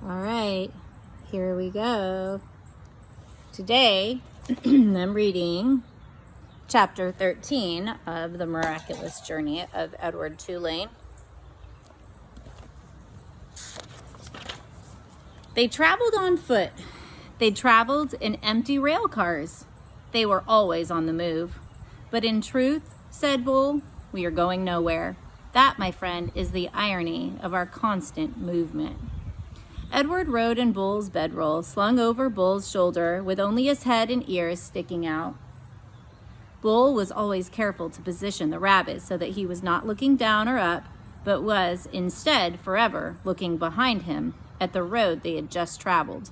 All right, here we go. Today, I'm reading chapter 13 of the Miraculous Journey of Edward Tulane. They traveled on foot. They traveled in empty rail cars. They were always on the move. But in truth, said Bull, we are going nowhere. That, my friend, is the irony of our constant movement. Edward rode in Bull's bedroll, slung over Bull's shoulder, with only his head and ears sticking out. Bull was always careful to position the rabbit so that he was not looking down or up, but was, instead, forever looking behind him at the road they had just traveled.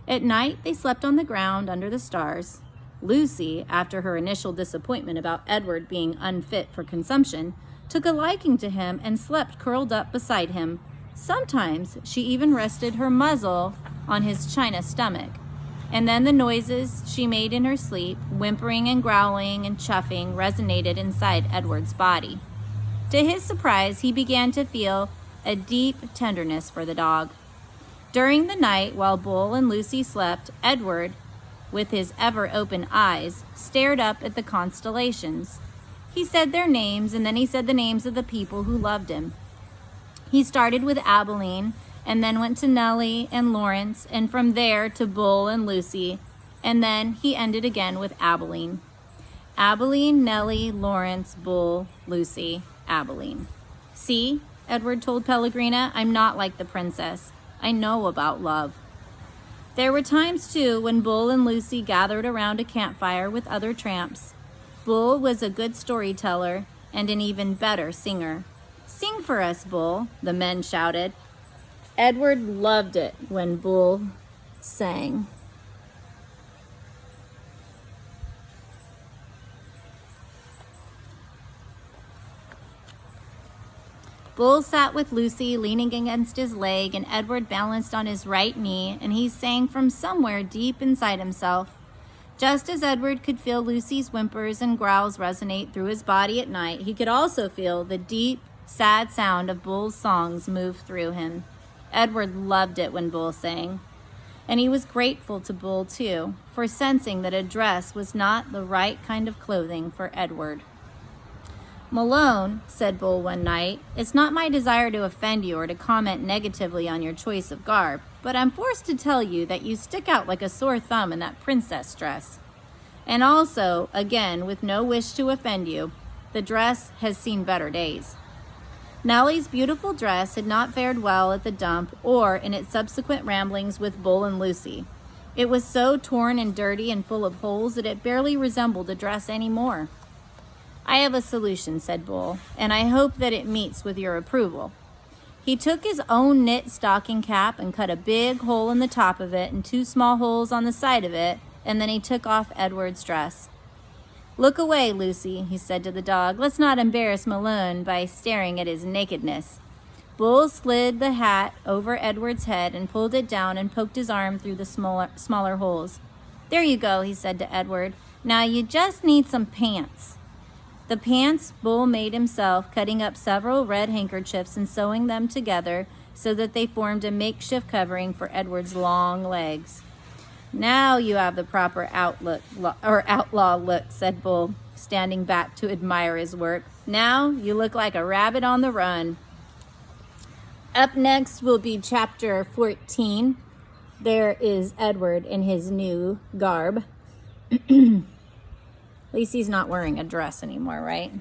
At night, they slept on the ground under the stars. Lucy, after her initial disappointment about Edward being unfit for consumption, took a liking to him and slept curled up beside him. Sometimes she even rested her muzzle on his china stomach, and then the noises she made in her sleep, whimpering and growling and chuffing, resonated inside Edward's body. To his surprise, he began to feel a deep tenderness for the dog. During the night, while Bull and Lucy slept, Edward, with his ever-open eyes, stared up at the constellations. He said their names, and then he said the names of the people who loved him. He started with Abilene, and then went to Nellie and Lawrence, and from there to Bull and Lucy, and then he ended again with Abilene. Abilene, Nellie, Lawrence, Bull, Lucy, Abilene. See, Edward told Pellegrina, I'm not like the princess. I know about love. There were times, too, when Bull and Lucy gathered around a campfire with other tramps. Bull was a good storyteller and an even better singer. Sing for us, Bull, the men shouted. Edward loved it when Bull sang. Bull sat with Lucy leaning against his leg, and Edward balanced on his right knee, and he sang from somewhere deep inside himself. Just as Edward could feel Lucy's whimpers and growls resonate through his body at night, he could also feel the deep, sad sound of Bull's songs move through him. Edward loved it when Bull sang, and he was grateful to Bull, too, for sensing that a dress was not the right kind of clothing for Edward. Malone, said Bull one night, it's not my desire to offend you or to comment negatively on your choice of garb, but I'm forced to tell you that you stick out like a sore thumb in that princess dress. And also, again, with no wish to offend you, the dress has seen better days. Nellie's beautiful dress had not fared well at the dump or in its subsequent ramblings with Bull and Lucy. It was so torn and dirty and full of holes that it barely resembled a dress anymore. I have a solution, said Bull, and I hope that it meets with your approval. He took his own knit stocking cap and cut a big hole in the top of it and 2 small holes on the side of it, and then he took off Edward's dress. Look away, Lucy, he said to the dog. Let's not embarrass Malone by staring at his nakedness. Bull slid the hat over Edward's head and pulled it down and poked his arm through the smaller holes. There you go, he said to Edward. Now you just need some pants. The pants Bull made himself, cutting up several red handkerchiefs and sewing them together so that they formed a makeshift covering for Edward's long legs. Now you have the proper outlaw look, said Bull, standing back to admire his work. Now you look like a rabbit on the run. Up next will be chapter 14. There is Edward in his new garb. At least he's not wearing a dress anymore, right?